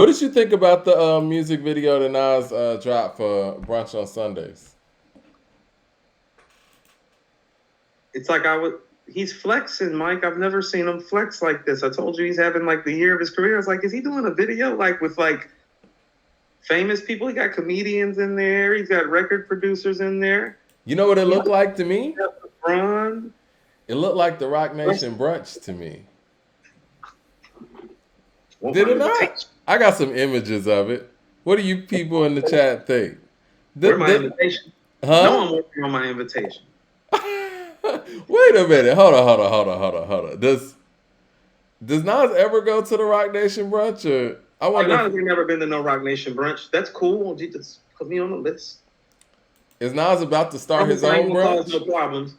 What did you think about the music video that Nas dropped for Brunch on Sundays? It's like he's flexing, Mike. I've never seen him flex like this. I told you he's having like the year of his career. I was like, is he doing a video like with like famous people? He got comedians in there. He's got record producers in there. You know what it looked like to me? LeBron. It looked like the Rock Nation brunch to me. Want Did my it not? invitation? I got some images of it. What do you people in the chat think? Where's my invitation? No Huh? one working on my invitation. Wait a minute. Hold on. Does Nas ever go to the Rock Nation brunch? Or I Like, wonder not if, that we've never been to no Rock Nation brunch. That's cool. Just put me on the list. is Nas about to start his I ain't own gonna cause brunch? no problems.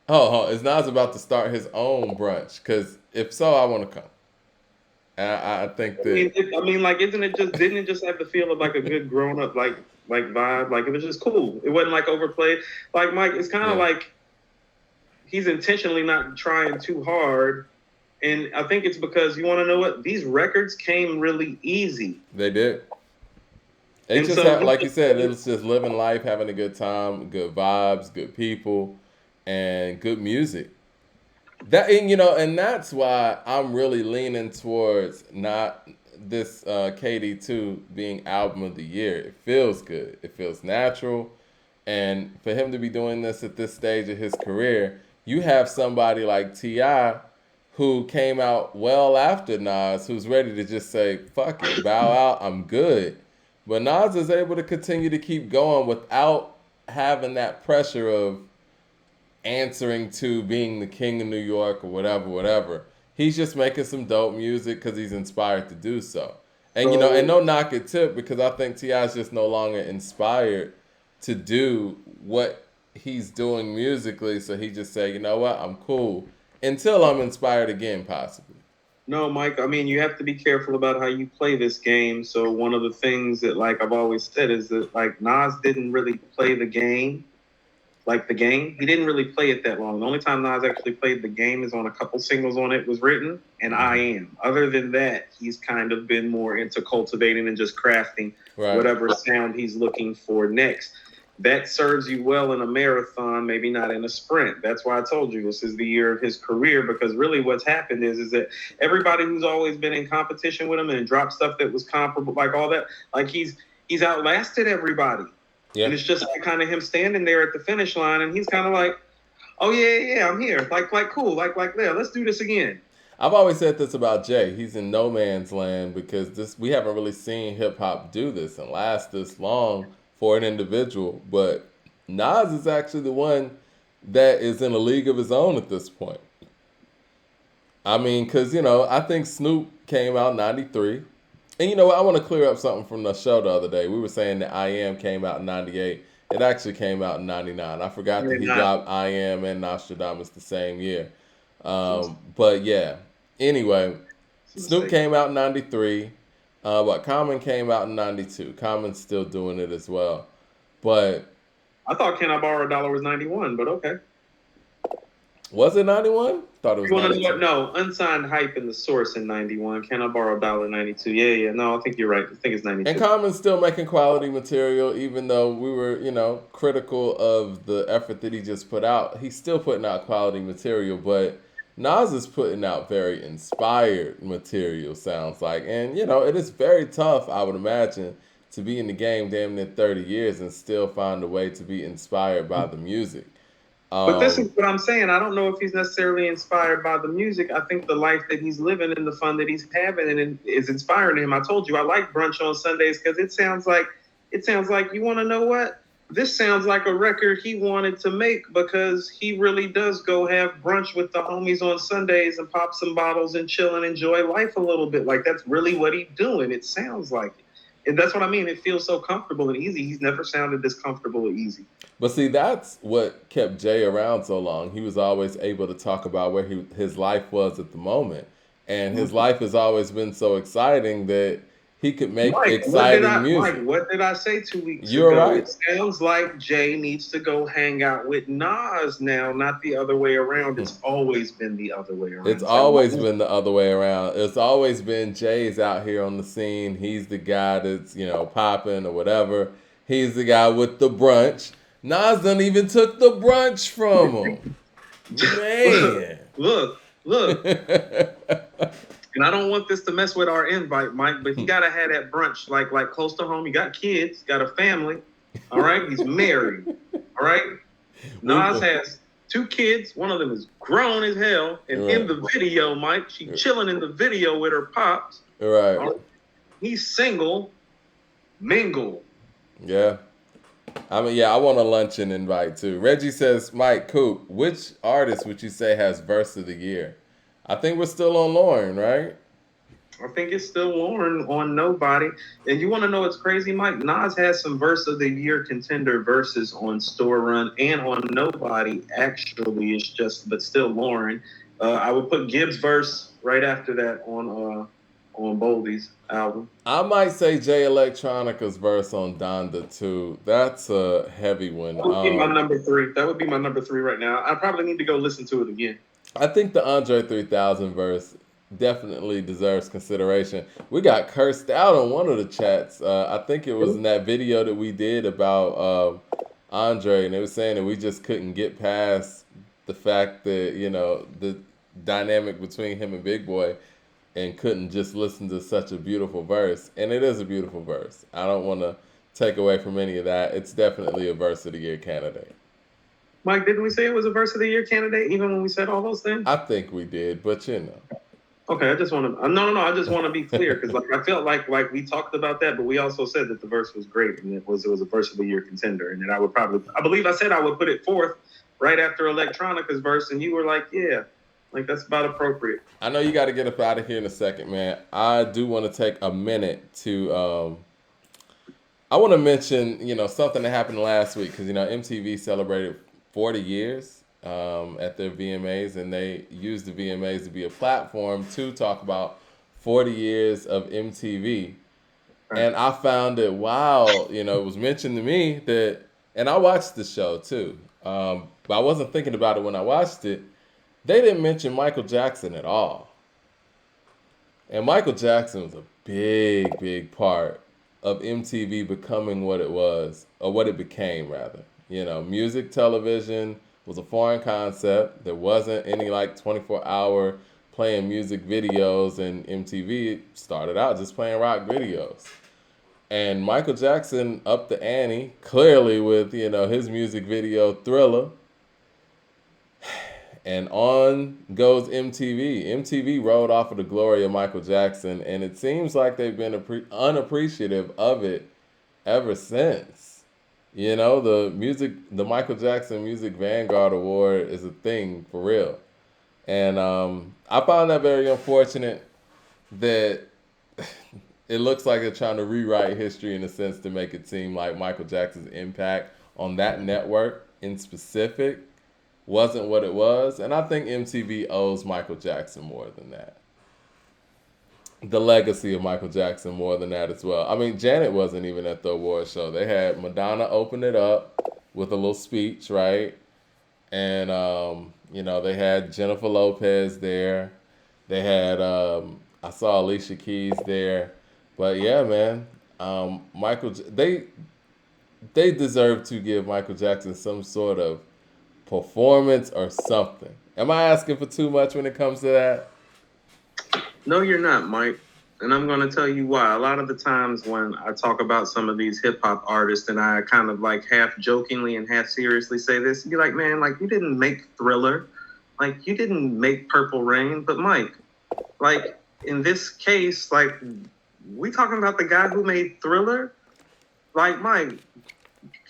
Oh, is Nas about to start his own brunch? Because if so, I want to come. And I think that Like, isn't it just? Didn't it just have the feel of like a good grown up like vibe? Like it was just cool. It wasn't like overplayed. Like Mike, it's kind of yeah, like he's intentionally not trying too hard, and I think it's because you want to know what these records came really easy. they did. They And just so, have, like you said, it was just living life, having a good time, good vibes, good people, and good music. And that's why I'm really leaning towards not this KD2 being album of the year. It feels good. It feels natural. And for him to be doing this at this stage of his career, you have somebody like T.I. who came out well after Nas, who's ready to just say, fuck it, bow out, I'm good. But Nas is able to continue to keep going without having that pressure of answering to being the king of New York or whatever. He's just making some dope music because he's inspired to do so. And and no knock at Tip because I think T.I. is just no longer inspired to do what he's doing musically. So he just say, you know what, I'm cool until I'm inspired again, possibly. no, Mike. I mean, you have to be careful about how you play this game. So one of the things that, like I've always said, is that like Nas didn't really play the game. Like the game, he didn't really play it that long. The only time Nas actually played the game is on a couple singles on It Was Written and I Am. Other than that, he's kind of been more into cultivating and just crafting Right. whatever sound he's looking for next. That serves you well in a marathon, maybe not in a sprint. That's why I told you this is the year of his career, because really what's happened is that everybody who's always been in competition with him and dropped stuff that was comparable, like all that, like he's outlasted everybody. Yeah. And it's just like kind of him standing there at the finish line, and he's kind of like, "Oh yeah, I'm here. Like cool. Like there. Let's do this again." I've always said this about Jay. He's in no man's land because this we haven't really seen hip hop do this and last this long for an individual. But Nas is actually the one that is in a league of his own at this point. I mean, because I think Snoop came out in '93, and you know what? I want to clear up something from the show the other day. We were saying that I Am came out in '98. It actually came out in '99. I forgot that he dropped I Am and Nostradamus the same year. But yeah. Anyway, Snoop came out in '93. But Common came out in '92. Common's still doing it as well. But I thought "Can I Borrow a Dollar" was '91, but okay. was it '91? Thought it was You want to know what? '92. No, Unsigned Hype in the Source in '91. "Can I Borrow a Dollar" '92. Yeah. No, I think you're right. I think it's '92. And Common's still making quality material, even though we were, critical of the effort that he just put out. He's still putting out quality material, but Nas is putting out very inspired material, sounds like. And, it is very tough, I would imagine, to be in the game damn near 30 years and still find a way to be inspired by the music. But this is what I'm saying. I don't know if he's necessarily inspired by the music. I think the life that he's living and the fun that he's having and is inspiring him. I told you I like Brunch on Sundays because it sounds like you want to know what? This sounds like a record he wanted to make because he really does go have brunch with the homies on Sundays and pop some bottles and chill and enjoy life a little bit. Like that's really what he's doing. It sounds like it. And that's what I mean. It feels so comfortable and easy. He's never sounded this comfortable or easy. But see, that's what kept Jay around so long. He was always able to talk about where his life was at the moment. And his life has always been so exciting that he could make exciting music. Mike, what did I say 2 weeks You're ago? right. It sounds like Jay needs to go hang out with Nas now, not the other way around. It's always been the other way around. It's always been the other way around. It's always been Jay's out here on the scene. He's the guy that's, popping or whatever. He's the guy with the brunch. Nas done even took the brunch from him. Man. Look. And I don't want this to mess with our invite, Mike, but he gotta have that brunch like close to home. He got kids, got a family. All right, he's married. All right, Nas has 2 kids. One of them is grown as hell, and in the video, Mike, she chilling in the video with her pops. Right. He's single, mingle. Yeah. I mean, I want a luncheon invite too. Reggie says, Mike Coop, which artist would you say has verse of the year? I think we're still on Lauren, right? I think it's still Lauren on Nobody. And you want to know what's crazy, Mike? Nas has some verse of the year contender verses on Store Run and on Nobody. Actually, it's but still Lauren. I would put Gibbs' verse right after that on Boldy's album. I might say Jay Electronica's verse on Donda too. That's a heavy one. That would be my number 3. That would be my number 3 right now. I probably need to go listen to it again. I think the Andre 3000 verse definitely deserves consideration. We got cursed out on one of the chats. I think it was in that video that we did about Andre, and they were saying that we just couldn't get past the fact that, the dynamic between him and Big Boy, and couldn't just listen to such a beautiful verse. And it is a beautiful verse. I don't want to take away from any of that. It's definitely a verse of the year candidate. Mike, didn't we say it was a verse of the year candidate even when we said all those things? I think we did, but Okay, I just want to no. I just want to be clear because I felt like we talked about that, but we also said that the verse was great and it was a verse of the year contender, and that I believe I said I would put it 4th right after Electronica's verse, and you were like, yeah, like that's about appropriate. I know you got to get up out of here in a second, man. I do want to take a minute to I want to mention something that happened last week because MTV celebrated 40 years. At their VMAs, and they used the VMAs to be a platform to talk about 40 years of MTV. And I found it wild, it was mentioned to me that, and I watched the show too, but I wasn't thinking about it when I watched it. They didn't mention Michael Jackson at all. And Michael Jackson was a big, big part of MTV becoming what it was, or what it became rather. Music television was a foreign concept. There wasn't any 24-hour playing music videos, and MTV started out just playing rock videos. And Michael Jackson upped the ante, clearly with, his music video Thriller. And on goes MTV. MTV rode off of the glory of Michael Jackson, and it seems like they've been unappreciative of it ever since. The Michael Jackson Music Vanguard Award is a thing for real. And I found that very unfortunate that it looks like they're trying to rewrite history in a sense to make it seem like Michael Jackson's impact on that network in specific wasn't what it was. And I think MTV owes Michael Jackson more than that. The legacy of Michael Jackson more than that as well. I mean, Janet wasn't even at the award show. They had Madonna open it up with a little speech, right? And, they had Jennifer Lopez there. They had, I saw Alicia Keys there. But yeah, man, they deserve to give Michael Jackson some sort of performance or something. Am I asking for too much when it comes to that? No, you're not, Mike. And I'm going to tell you why. A lot of the times when I talk about some of these hip hop artists and I kind of half jokingly and half seriously say this, you'd be like, man, you didn't make Thriller. You didn't make Purple Rain. But Mike, in this case, we talking about the guy who made Thriller? Mike,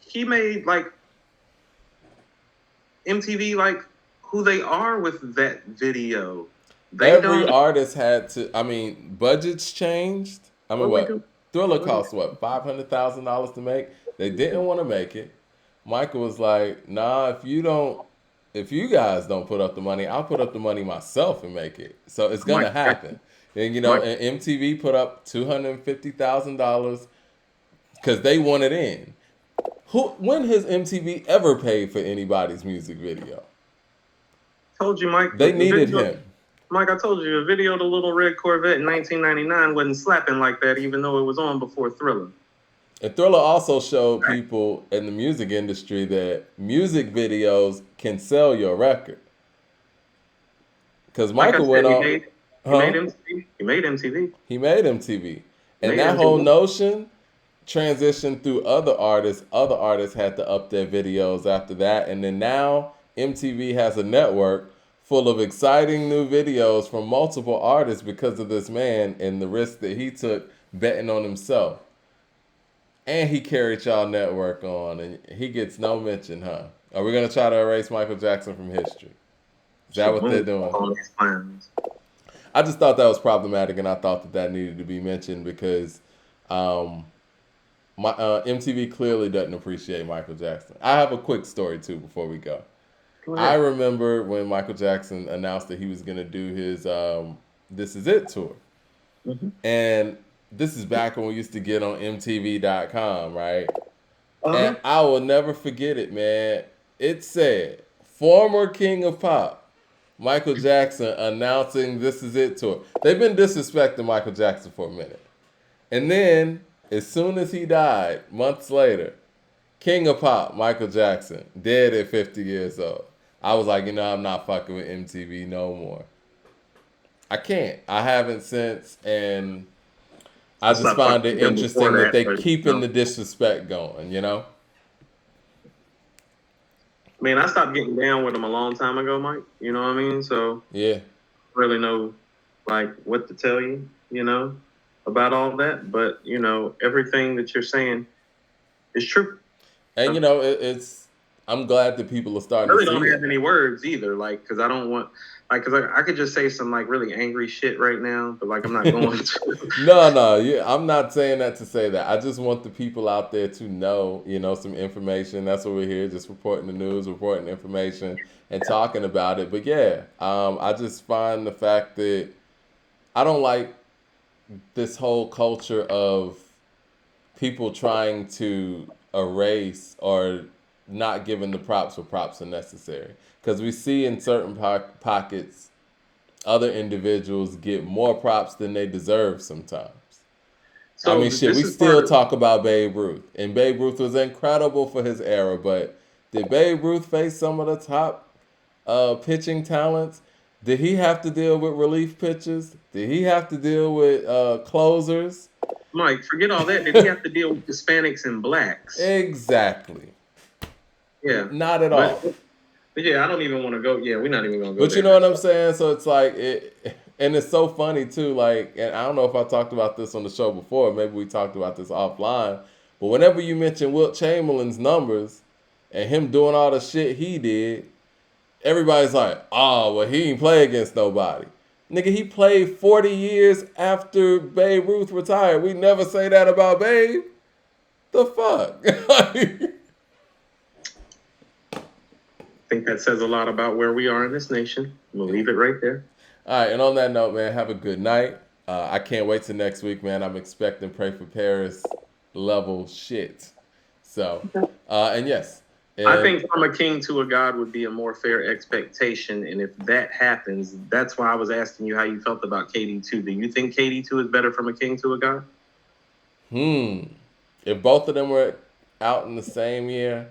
he made MTV who they are with that video. Every artist had to. I mean, budgets changed. I mean, what Thriller cost? What, $500,000 to make? They didn't want to make it. Michael was like, "Nah, if you guys don't put up the money, I'll put up the money myself and make it. So it's gonna happen." And and MTV put up $250,000 because they wanted in. When has MTV ever paid for anybody's music video? Told you, Mike. They needed him. Mike, I told you, a video of the Little Red Corvette in 1999 wasn't slapping like that, even though it was on before Thriller. And Thriller also showed people in the music industry that music videos can sell your record. Because Michael went on. He made MTV. He made MTV. He made MTV. And that whole notion transitioned through other artists. Other artists had to up their videos after that. And then now MTV has a network full of exciting new videos from multiple artists because of this man and the risk that he took betting on himself. And he carried y'all network on, and he gets no mention, huh? Are we going to try to erase Michael Jackson from history? Is that what they're doing? I just thought that was problematic, and I thought that needed to be mentioned because MTV clearly doesn't appreciate Michael Jackson. I have a quick story, too, before we go. I remember when Michael Jackson announced that he was going to do his This Is It tour. Mm-hmm. And this is back when we used to get on MTV.com, right? Uh-huh. And I will never forget it, man. It said, former King of Pop, Michael Jackson, announcing This Is It tour. They've been disrespecting Michael Jackson for a minute. And then, as soon as he died, months later, King of Pop, Michael Jackson, dead at 50 years old. I was like, I'm not fucking with MTV no more. I can't. I haven't since, and I just find it interesting that they keeping the disrespect going, I mean, I stopped getting down with them a long time ago, Mike. You know what I mean? So yeah, really know what to tell you, about all that. But everything that you're saying is true. And it's. I'm glad that people are starting. I really to see don't have any words either, because I don't want. Because I could just say some really angry shit right now, but I'm not going to. No, yeah, I'm not saying that to say that. I just want the people out there to know, some information. That's what we're here, just reporting the news, reporting information, and talking about it. But yeah, I just find the fact that I don't like this whole culture of people trying to erase or not giving the props where props are necessary. Because we see in certain pockets, other individuals get more props than they deserve sometimes. So we still talk about Babe Ruth. And Babe Ruth was incredible for his era, but did Babe Ruth face some of the top pitching talents? Did he have to deal with relief pitchers? Did he have to deal with closers? Mike, forget all that. Did he have to deal with Hispanics and blacks? Exactly. Yeah. Not at all. But yeah, I don't even want to go. Yeah, we're not even going to go. But you know what I'm saying? So it's and it's so funny too. And I don't know if I talked about this on the show before. Maybe we talked about this offline. But whenever you mention Wilt Chamberlain's numbers and him doing all the shit he did, everybody's like, oh, well, he didn't play against nobody. Nigga, he played 40 years after Babe Ruth retired. We never say that about Babe. The fuck? I think that says a lot about where we are in this nation. We'll leave it right there. All right, and on that note, man, have a good night. I can't wait till next week, man. I'm expecting Pray for Paris level shit. So, and yes. I think from a king to a god would be a more fair expectation. And if that happens, that's why I was asking you how you felt about KD2. Do you think KD2 is better from a king to a god? If both of them were out in the same year,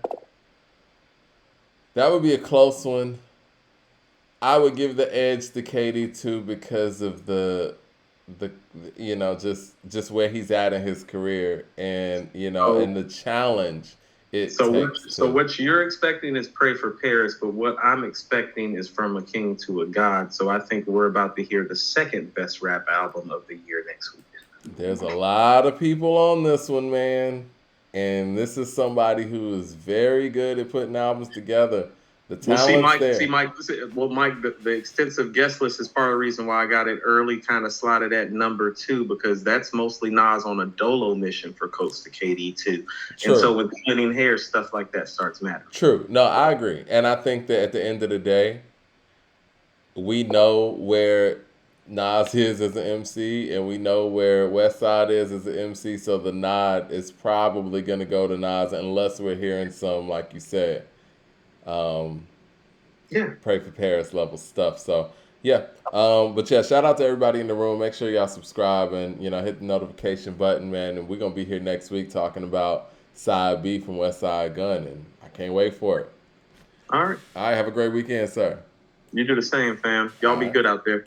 that would be a close one. I would give the edge to KD2 because of the just where he's at in his career and and the challenge it takes. So what you're expecting is Pray for Paris, but what I'm expecting is From a King to a God. So I think we're about to hear the second best rap album of the year next week. There's a lot of people on this one, man. And this is somebody who is very good at putting albums together. The talent's there. Mike, the extensive guest list is part of the reason why I got it early, kind of slotted at number 2, because that's mostly Nas on a dolo mission for Coast to KD2. True. And so with splitting hair, stuff like that starts mattering. True. No, I agree. And I think that at the end of the day, we know where Nas is as an MC, and we know where West Side is as an MC, so the nod is probably going to go to Nas unless we're hearing some, like you said, um, Yeah. Pray for Paris level stuff. So, yeah. But yeah, shout out to everybody in the room. Make sure y'all subscribe and, hit the notification button, man. And we're going to be here next week talking about Side B from West Side Gun, and I can't wait for it. All right. All right, have a great weekend, sir. You do the same, fam. Y'all be good out there.